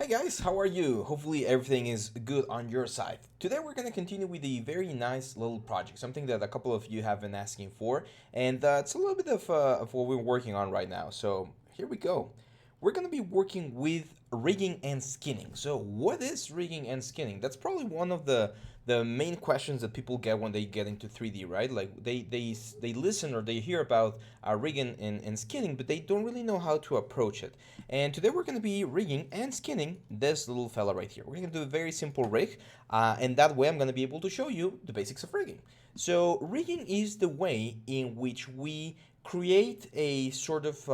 Hey guys, how are you? Hopefully everything is good on your side. Today we're going to continue with a very nice little project, something that a couple of you have been asking for, and it's a little bit of what we're working on right now. So here we go. We're going to be working with rigging and skinning. So what is rigging and skinning? That's probably one of the main questions that people get when they get into 3D, right? Like they listen or they hear about rigging and skinning, but they don't really know how to approach it. And today we're going to be rigging and skinning this little fella right here. We're going to do a very simple rig, and that way I'm going to be able to show you the basics of rigging. So rigging is the way in which we create a sort of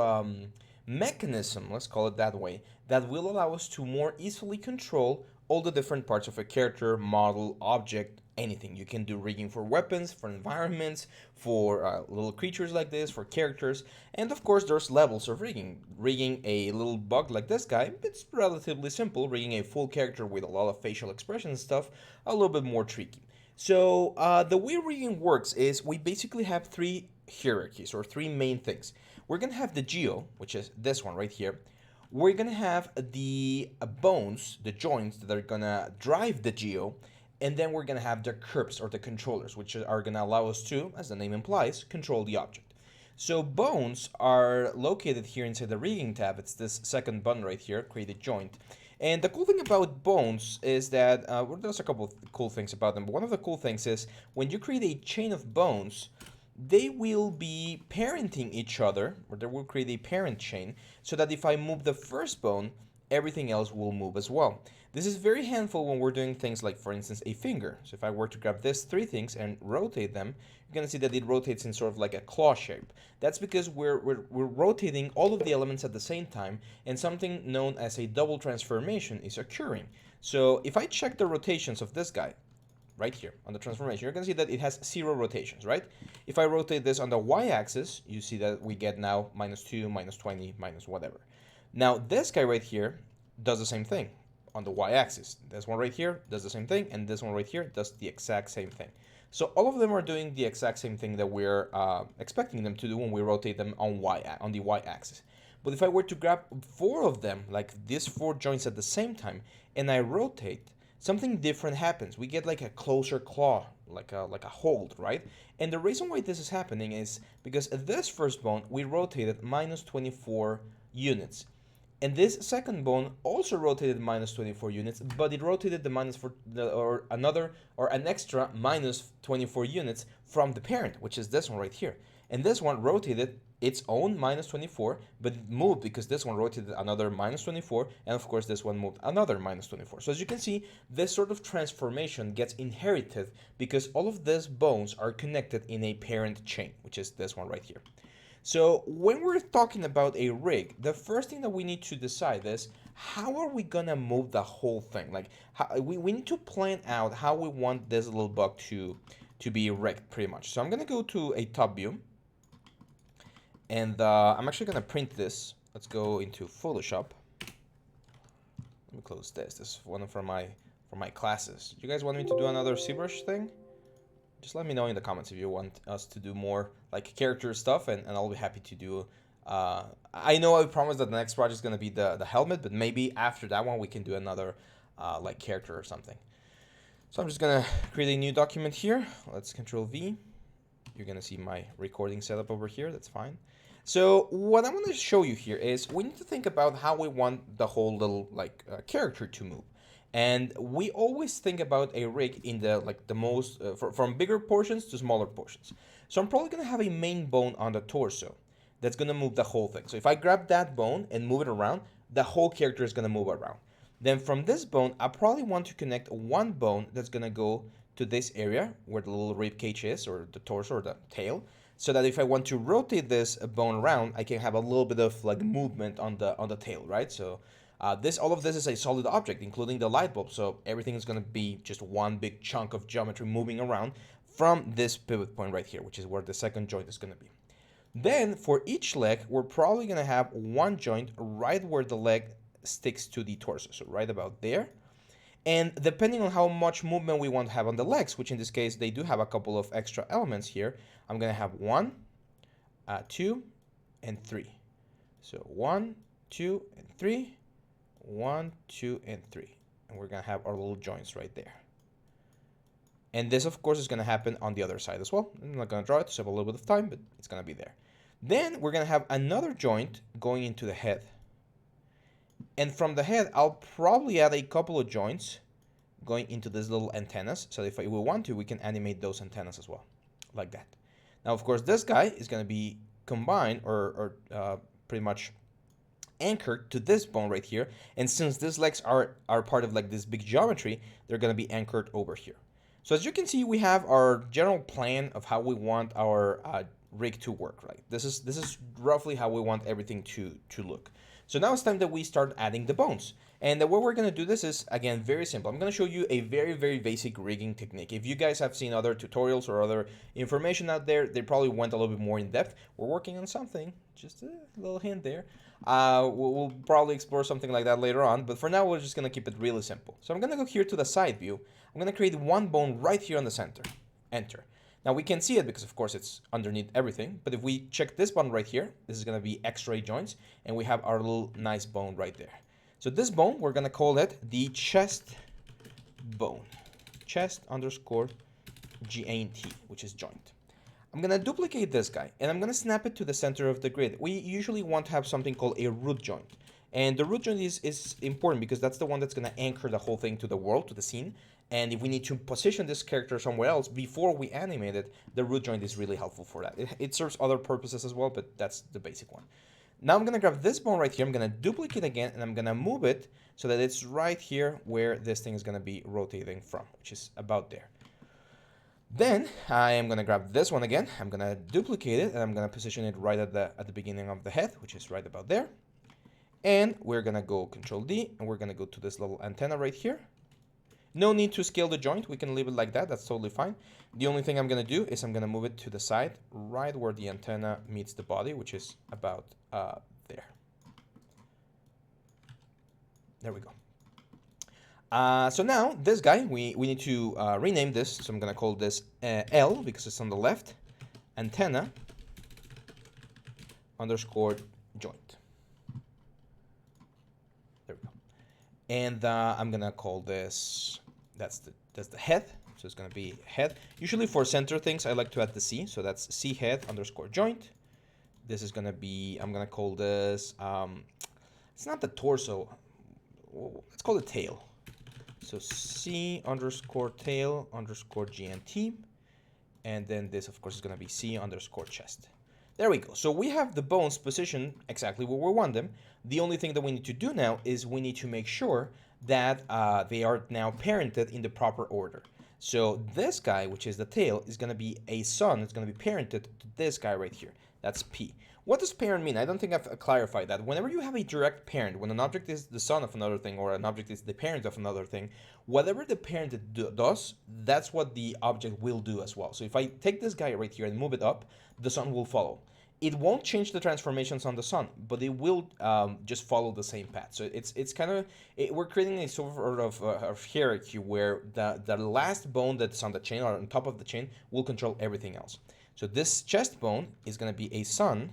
mechanism, let's call it that way, that will allow us to more easily control all the different parts of a character, model, object, anything. You can do rigging for weapons, for environments, for little creatures like this, for characters, and of course there's levels of rigging. Rigging a little bug like this guy, it's relatively simple. Rigging a full character with a lot of facial expression and stuff, a little bit more tricky. So the way rigging works is we basically have three hierarchies or three main things. We're gonna have the geo, which is this one right here. We're gonna have the bones, the joints that are gonna drive the geo, and then we're gonna have the curbs or the controllers, which are gonna allow us to, as the name implies, control the object. So bones are located here inside the rigging tab. It's this second button right here, create a joint. And the cool thing about bones is that, well, there's a couple of cool things about them, but one of the cool things is when you create a chain of bones, they will be parenting each other, or they will create a parent chain, so that if I move the first bone, everything else will move as well. This is very handful when we're doing things like, for instance, a finger. So if I were to grab these three things and rotate them, you're going to see that it rotates in sort of like a claw shape. That's because we're rotating all of the elements at the same time, and something known as a double transformation is occurring. So if I check the rotations of this guy, right here on the transformation, you're going to see that it has 0 rotations, right? If I rotate this on the y-axis, you see that we get now -2, -20, minus whatever. Now this guy right here does the same thing on the y-axis. This one right here does the same thing, and this one right here does the exact same thing. So all of them are doing the exact same thing that we're expecting them to do when we rotate them on the y-axis. But if I were to grab 4 of them, like these 4 joints at the same time, and I rotate, something different happens. We get like a closer claw, like a hold, right? And the reason why this is happening is because this first bone we rotated -24 units. And this second bone also rotated -24 units, but it rotated the an extra -24 units from the parent, which is this one right here. And this one rotated its own -24, but it moved because this one rotated another -24, and of course this one moved another -24. So as you can see, this sort of transformation gets inherited because all of these bones are connected in a parent chain, which is this one right here. So when we're talking about a rig, the first thing that we need to decide is how are we gonna move the whole thing? Like we need to plan out how we want this little bug to be rigged pretty much. So I'm gonna go to a top view, and I'm actually gonna print this. Let's go into Photoshop. Let me close this. This is one from my classes. You guys want me to do another ZBrush thing? Just let me know in the comments if you want us to do more like character stuff, and I'll be happy to do. I know I promised that the next project is gonna be the helmet, but maybe after that one we can do another like character or something. So I'm just gonna create a new document here. Let's Control V. You're gonna see my recording setup over here. That's fine. So what I want to show you here is we need to think about how we want the whole little like character to move. And we always think about a rig in the most from bigger portions to smaller portions. So I'm probably gonna have a main bone on the torso that's gonna move the whole thing. So if I grab that bone and move it around, the whole character is gonna move around. Then from this bone, I probably want to connect one bone that's gonna go to this area where the little rib cage is, or the torso or the tail, so that if I want to rotate this bone around, I can have a little bit of like movement on the tail, right? So all of this is a solid object, including the light bulb. So everything is going to be just one big chunk of geometry moving around from this pivot point right here, which is where the second joint is going to be. Then for each leg, we're probably going to have one joint right where the leg sticks to the torso. So right about there. And depending on how much movement we want to have on the legs, which in this case, they do have a couple of extra elements here, I'm going to have 1, 2, and 3. So 1, 2, and 3. 1, 2, and 3. And we're going to have our little joints right there. And this, of course, is going to happen on the other side as well. I'm not going to draw it to save a little bit of time, but it's going to be there. Then we're going to have another joint going into the head. And from the head, I'll probably add a couple of joints going into these little antennas. So if we want to, we can animate those antennas as well, like that. Now, of course, this guy is going to be combined or pretty much anchored to this bone right here. And since these legs are part of like this big geometry, they're going to be anchored over here. So as you can see, we have our general plan of how we want our rig to work, right? This is roughly how we want everything to look. So now it's time that we start adding the bones. And the way we're going to do this is, again, very simple. I'm going to show you a very, very basic rigging technique. If you guys have seen other tutorials or other information out there, they probably went a little bit more in depth. We're working on something, just a little hint there. We'll probably explore something like that later on, but for now, we're just going to keep it really simple. So I'm going to go here to the side view. I'm going to create one bone right here on the center. Enter. Now we can see it because of course it's underneath everything, but if we check this bone right here, this is going to be X-ray joints, and we have our little nice bone right there. So this bone, we're going to call it the chest bone. Chest underscore GANT, which is joint. I'm going to duplicate this guy, and I'm going to snap it to the center of the grid. We usually want to have something called a root joint. And the root joint is important because that's the one that's going to anchor the whole thing to the world, to the scene. And if we need to position this character somewhere else before we animate it, the root joint is really helpful for that. It serves other purposes as well, but that's the basic one. Now I'm going to grab this bone right here. I'm going to duplicate again, and I'm going to move it so that it's right here where this thing is going to be rotating from, which is about there. Then I am going to grab this one again. I'm going to duplicate it, and I'm going to position it right at the beginning of the head, which is right about there. And we're going to go Control D, and we're going to go to this little antenna right here. No need to scale the joint. We can leave it like that. That's totally fine. The only thing I'm going to do is I'm going to move it to the side, right where the antenna meets the body, which is about there. There we go. So now this guy, we need to rename this. So I'm going to call this L because it's on the left. Antenna underscore joint. There we go. And I'm going to call this, that's the head. So it's going to be head. Usually for center things, I like to add the C. So that's C head underscore joint. This is going to be, I'm going to call this, it's not the torso. Let's call it tail. So C underscore tail underscore GNT. And then this, of course, is going to be C underscore chest. There we go. So we have the bones positioned exactly where we want them. The only thing that we need to do now is we need to make sure that they are now parented in the proper order. So this guy, which is the tail, is going to be a son. It's going to be parented to this guy right here. That's P. What does parent mean? I don't think I've clarified that. Whenever you have a direct parent, when an object is the son of another thing or an object is the parent of another thing, whatever the parent does, that's what the object will do as well. So if I take this guy right here and move it up, the son will follow. It won't change the transformations on the sun, but it will just follow the same path. So it's kind of, we're creating a sort of hierarchy where the last bone that's on the chain or on top of the chain will control everything else. So this chest bone is going to be a son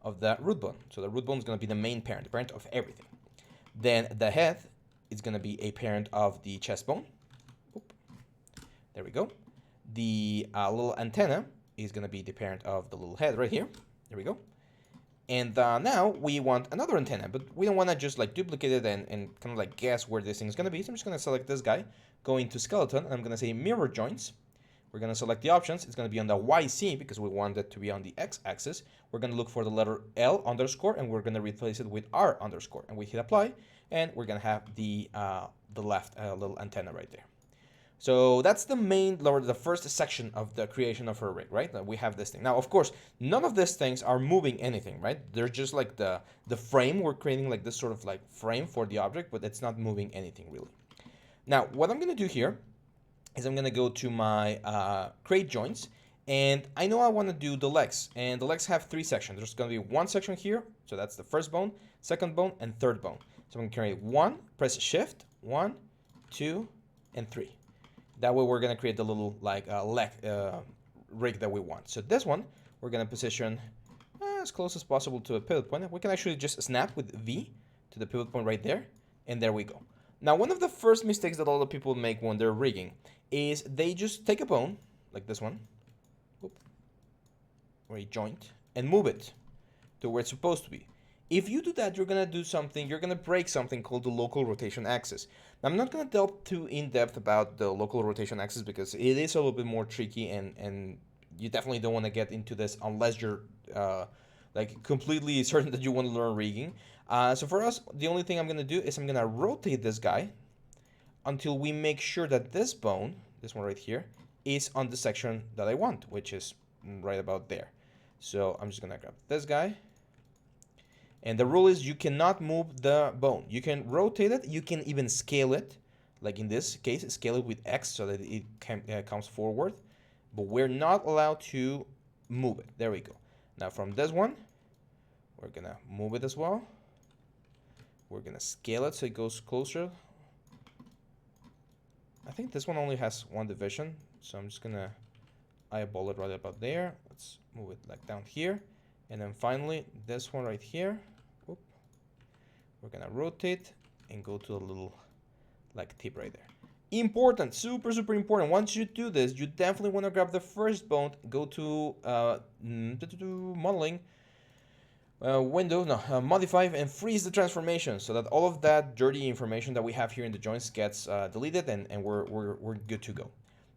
of the root bone. So the root bone is going to be the main parent, the parent of everything. Then the head is going to be a parent of the chest bone. Oop. There we go. The little antenna is going to be the parent of the little head right here. There we go. And now we want another antenna, but we don't want to just like duplicate it and kind of like guess where this thing is going to be. So I'm just going to select this guy, go into skeleton, and I'm going to say mirror joints. We're going to select the options. It's going to be on the YC because we want it to be on the X axis. We're going to look for the letter L underscore, and we're going to replace it with R underscore. And we hit apply, and we're going to have the left little antenna right there. So that's the main, or the first section of the creation of our rig, right? We have this thing. Now, of course, none of these things are moving anything, right? They're just like the frame. We're creating like this sort of like frame for the object, but it's not moving anything really. Now, what I'm going to do here is I'm going to go to my create joints, and I know I want to do the legs, and the legs have 3 sections. There's going to be one section here, so that's the first bone, second bone, and third bone. So I'm going to create 1, press shift, 1, 2, and 3. That way we're going to create the little like leg rig that we want. So this one, we're going to position as close as possible to a pivot point. We can actually just snap with V to the pivot point right there. And there we go. Now, one of the first mistakes that a lot of people make when they're rigging is they just take a bone, like this one, or a joint, and move it to where it's supposed to be. If you do that, you're gonna do something, you're gonna break something called the local rotation axis. Now, I'm not gonna delve too in depth about the local rotation axis because it is a little bit more tricky, and you definitely don't want to get into this unless you're like completely certain that you want to learn rigging. So for us, the only thing I'm gonna do is I'm gonna rotate this guy until we make sure that this bone, this one right here, is on the section that I want, which is right about there. So I'm just gonna grab this guy. And the rule is you cannot move the bone. You can rotate it, you can even scale it. Like in this case, scale it with X so that it comes forward. But we're not allowed to move it. There we go. Now from this one, we're gonna move it as well. We're gonna scale it so it goes closer. I think this one only has one division, so I'm just gonna eyeball it right about there. Let's move it like down here. And then finally, this one right here. Whoop. We're gonna rotate and go to a little like tip right there. Important, super, super important. Once you do this, you definitely want to grab the first bone, go to modeling, window, no, modify, and freeze the transformation so that all of that dirty information that we have here in the joints gets deleted, and we're good to go.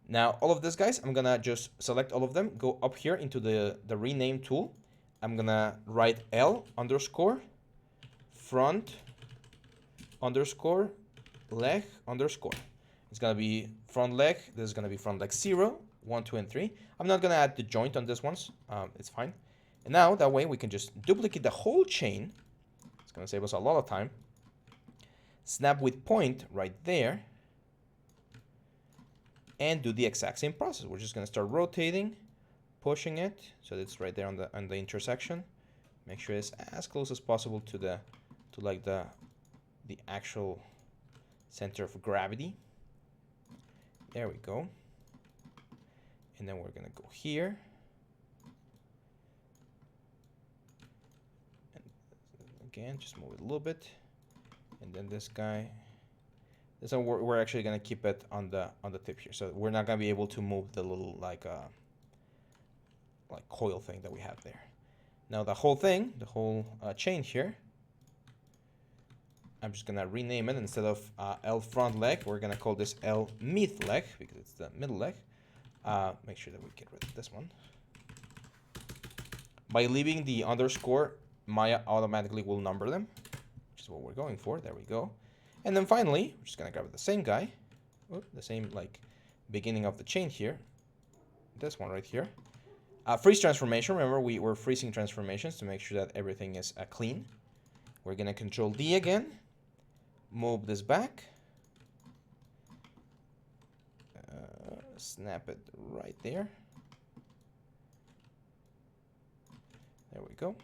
Now, all of this, guys, I'm gonna just select all of them, go up here into the rename tool. I'm gonna write L underscore front underscore leg underscore. It's gonna be front leg. This is gonna be front leg 0, 1, 2, and 3. I'm not gonna add the joint on this ones. It's fine. And now that way we can just duplicate the whole chain. It's gonna save us a lot of time. Snap with point right there. And do the exact same process. We're just gonna start rotating, pushing it so it's right there on the intersection. Make sure it's as close as possible to the actual center of gravity. There we go. And then we're gonna go here. And again, just move it a little bit. And then this guy. This one we're actually gonna keep it on the tip here, so we're not gonna be able to move the little like coil thing that we have there. Now the whole thing, the whole chain here, I'm just gonna rename it. Instead of L front leg, we're gonna call this L mid leg because it's the middle leg. Make sure that we get rid of this one. By leaving the underscore, Maya automatically will number them, which is what we're going for. There we go. And then finally, we're just gonna grab the same guy, the same like beginning of the chain here. This one right here. Freeze transformation. Remember, we're freezing transformations to make sure that everything is clean. We're gonna Control D again. Move this back. Snap it right there. There we go.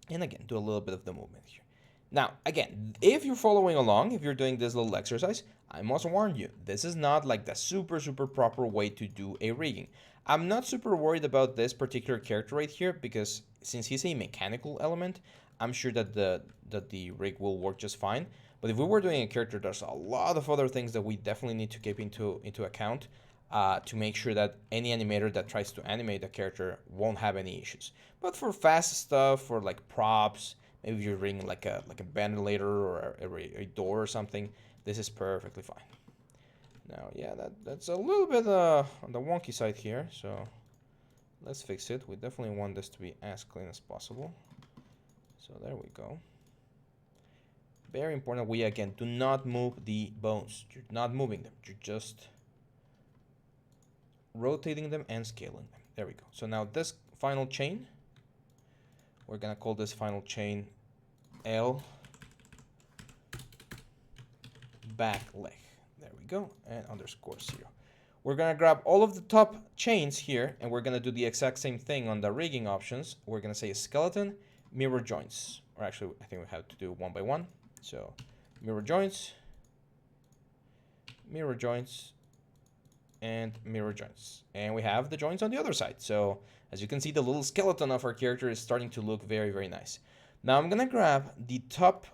And again, do a little bit of the movement here. Now, again, if you're following along, if you're doing this little exercise, I must warn you, this is not like the super, super proper way to do a rigging. I'm not super worried about this particular character right here because since he's a mechanical element, I'm sure that the rig will work just fine. But if we were doing a character, there's a lot of other things that we definitely need to keep into account to make sure that any animator that tries to animate a character won't have any issues. But for fast stuff, for like props, maybe you're rigging like a ventilator or a door or something, this is perfectly fine. Now, yeah, that's a little bit on the wonky side here, so let's fix it. We definitely want this to be as clean as possible. So there we go. Very important, we again do not move the bones. You're not moving them. You're just rotating them and scaling them. There we go. So now this final chain, we're gonna call this final chain L back leg. There we go, and underscore 0. We're gonna grab all of the top chains here, and we're gonna do the exact same thing on the rigging options. We're gonna say skeleton, mirror joints, or actually, I think we have to do one by one. So, mirror joints, and mirror joints. And we have the joints on the other side. So, as you can see, the little skeleton of our character is starting to look very, very nice. Now, I'm gonna grab the top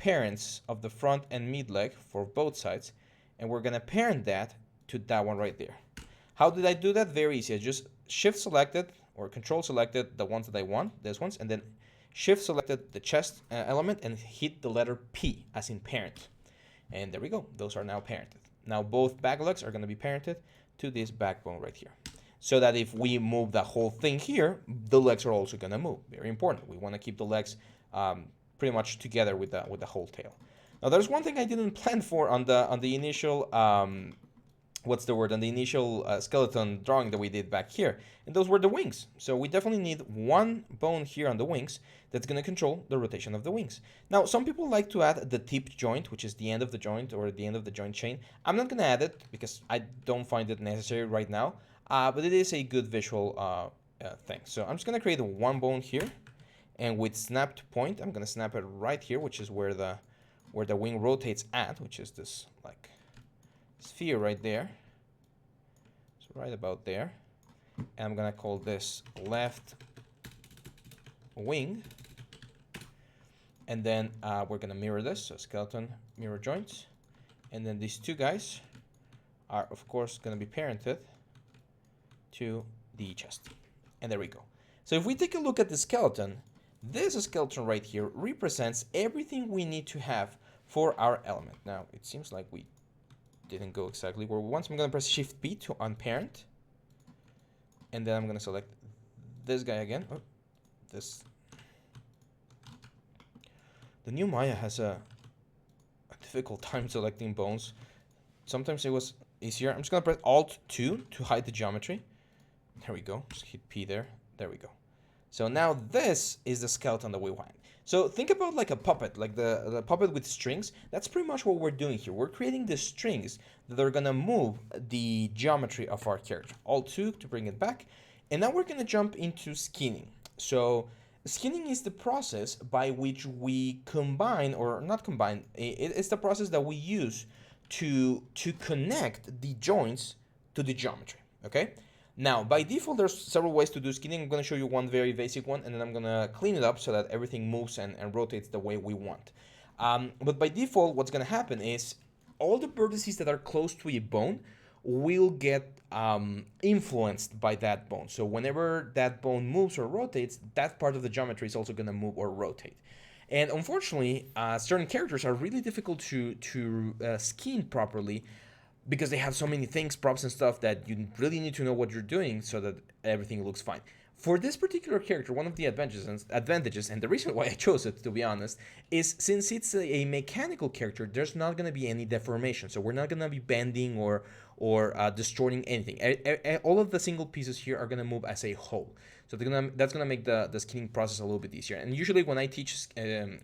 parents of the front and mid leg for both sides, and we're gonna parent that to that one right there. How did I do that? Very easy. I just shift selected or control selected the ones that I want, these ones, and then shift selected the chest element and hit the letter P as in parent. And there we go. Those are now parented. Now both back legs are going to be parented to this backbone right here. So that if we move the whole thing here, the legs are also going to move. Very important. We want to keep the legs pretty much together with the whole tail. Now there's one thing I didn't plan for on the initial what's the word, on the initial skeleton drawing that we did back here, and those were the wings. So we definitely need one bone here on the wings that's going to control the rotation of the wings. Now some people like to add the tip joint, which is the end of the joint or the end of the joint chain. I'm not going to add it because I don't find it necessary right now, but it is a good visual thing. So I'm just going to create one bone here, and with snapped point I'm going to snap it right here, which is where the wing rotates at, which is this like sphere right there. So right about there. And I'm gonna call this left wing. And then we're gonna mirror this, so skeleton mirror joints. And then these two guys are of course gonna be parented to the chest. And there we go. So if we take a look at the skeleton, this skeleton right here represents everything we need to have for our element. Now it seems like we didn't go exactly where we want, so I'm going to press Shift P to unparent, and then I'm going to select this guy again. Oh, this. The new Maya has a difficult time selecting bones. Sometimes it was easier. I'm just going to press Alt 2 to hide the geometry. There we go. Just hit P there. There we go. So now this is the skeleton that we want. So think about like a puppet, like the puppet with strings. That's pretty much what we're doing here. We're creating the strings that are going to move the geometry of our character. Alt 2 to bring it back. And now we're going to jump into skinning. So skinning is the process by which we combine, or not combine, it's the process that we use to connect the joints to the geometry, okay? Now, by default, there's several ways to do skinning. I'm going to show you one very basic one, and then I'm going to clean it up so that everything moves and rotates the way we want. But by default, what's going to happen is all the vertices that are close to a bone will get influenced by that bone. So whenever that bone moves or rotates, that part of the geometry is also going to move or rotate. And unfortunately, certain characters are really difficult to skin properly, because they have so many things, props and stuff, that you really need to know what you're doing so that everything looks fine. For this particular character, one of the advantages, and the reason why I chose it, to be honest, is since it's a mechanical character, there's not going to be any deformation. So we're not going to be bending or distorting anything. All of the single pieces here are going to move as a whole. So that's going to make the skinning process a little bit easier. And usually when I teach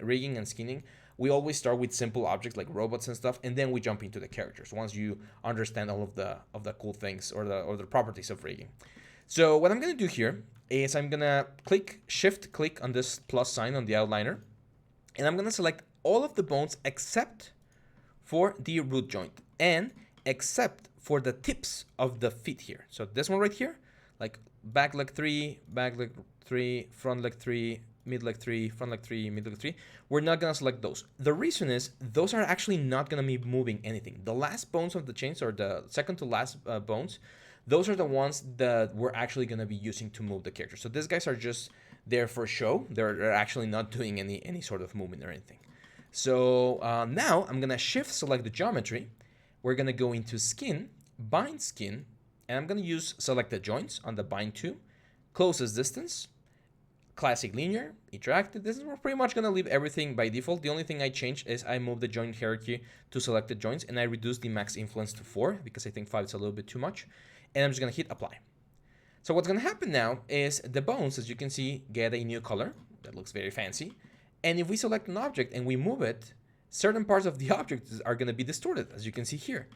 rigging and skinning, we always start with simple objects like robots and stuff, and then we jump into the characters once you understand all of the cool things or the properties of rigging. So what I'm going to do here is I'm going to shift click on this plus sign on the outliner, and I'm going to select all of the bones except for the root joint and except for the tips of the feet here. So this one right here, like back leg 3, front leg 3, mid leg 3, front leg 3, mid leg 3. We're not going to select those. The reason is those are actually not going to be moving anything. The last bones of the chains, or the second to last bones, those are the ones that we're actually going to be using to move the character. So these guys are just there for show. They're actually not doing any sort of movement or anything. So now I'm going to shift select the geometry. We're going to go into skin, bind skin, and I'm going to use selected joints on the bind to, closest distance, classic linear, interactive. This is, we're pretty much going to leave everything by default. The only thing I changed is I moved the joint hierarchy to selected joints, and I reduced the max influence to 4 because I think 5 is a little bit too much. And I'm just going to hit apply. So what's going to happen now is the bones, as you can see, get a new color that looks very fancy. And if we select an object and we move it, certain parts of the object are going to be distorted, as you can see here.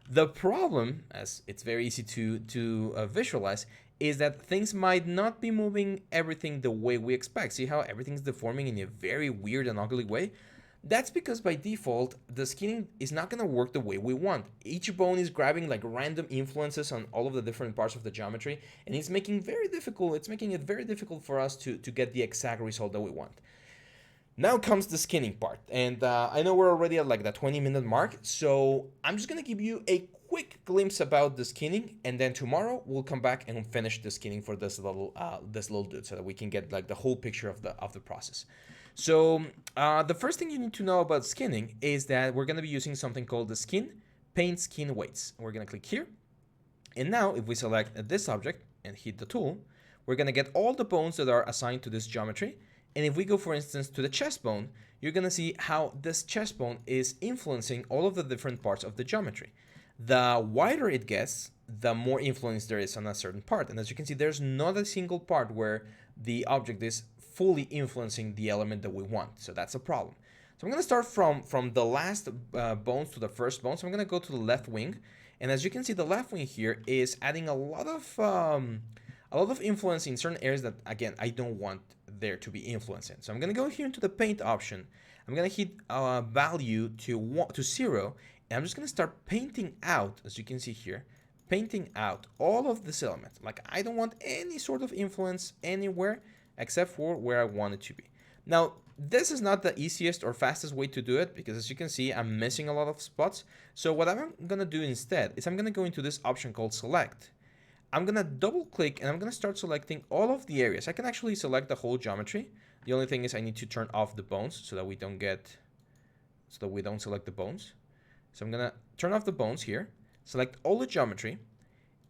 The problem, as it's very easy to visualize, is that things might not be moving everything the way we expect. See how everything's deforming in a very weird and ugly way? That's because by default, the skinning is not going to work the way we want. Each bone is grabbing like random influences on all of the different parts of the geometry, and it's making it very difficult for us to get the exact result that we want. Now comes the skinning part, and I know we're already at like the 20-minute mark, so I'm just gonna give you a quick glimpse about the skinning, and then tomorrow we'll come back and finish the skinning for this little dude, so that we can get like the whole picture of the process. So the first thing you need to know about skinning is that we're gonna be using something called the paint skin weights. We're gonna click here, and now if we select this object and hit the tool, we're gonna get all the bones that are assigned to this geometry. And if we go, for instance, to the chest bone, you're gonna see how this chest bone is influencing all of the different parts of the geometry. The wider it gets, the more influence there is on a certain part. And as you can see, there's not a single part where the object is fully influencing the element that we want. So that's a problem. So I'm gonna start from the last bones to the first bone. So I'm gonna go to the left wing. And as you can see, the left wing here is adding a lot of influence in certain areas that, again, I don't want there to be influence in. So I'm gonna go here into the paint option. I'm gonna hit value to 0, and I'm just gonna start painting out, as you can see here, painting out all of this element. Like, I don't want any sort of influence anywhere except for where I want it to be. Now, this is not the easiest or fastest way to do it, because as you can see, I'm missing a lot of spots. So what I'm gonna do instead is I'm gonna go into this option called select. I'm gonna double click and I'm gonna start selecting all of the areas. I can actually select the whole geometry. The only thing is I need to turn off the bones so that we don't select the bones. So I'm gonna turn off the bones here, select all the geometry,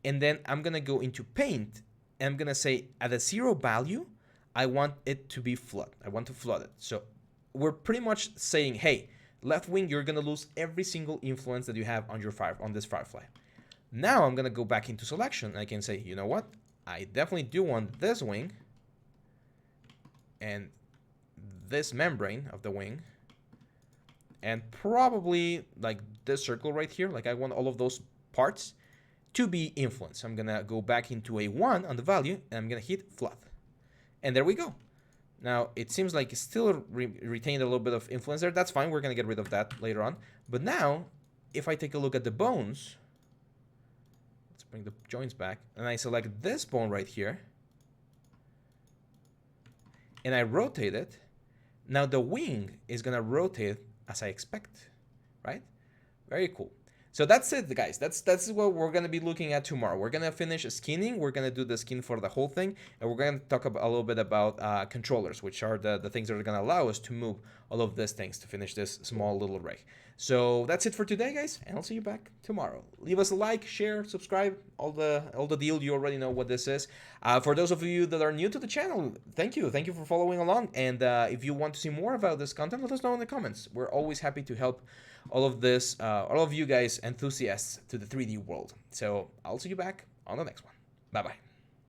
and then I'm gonna go into paint, and I'm gonna say at a 0 value, I want it to be flood. I want to flood it. So we're pretty much saying, hey, left wing, you're gonna lose every single influence that you have on this firefly. Now I'm gonna go back into selection, and I can say, you know what? I definitely do want this wing and this membrane of the wing, and probably like this circle right here. Like, I want all of those parts to be influenced. I'm gonna go back into a 1 on the value, and I'm gonna hit flood. And there we go. Now, it seems like it still retained a little bit of influence there. That's fine. We're gonna get rid of that later on. But now, if I take a look at the bones, bring the joints back, and I select this bone right here, and I rotate it. Now the wing is gonna rotate as I expect, right? Very cool. So that's it, guys. That's what we're gonna be looking at tomorrow. We're gonna finish skinning. We're gonna do the skin for the whole thing, and we're gonna talk about, a little bit about controllers, which are the things that are gonna allow us to move all of these things to finish this small little rig. So that's it for today, guys, and I'll see you back tomorrow. Leave us a like, share, subscribe, all the deal. You already know what this is. For those of you that are new to the channel, thank you for following along. And if you want to see more about this content, let us know in the comments. We're always happy to help all of you guys enthusiasts to the 3D world. So I'll see you back on the next one. Bye bye.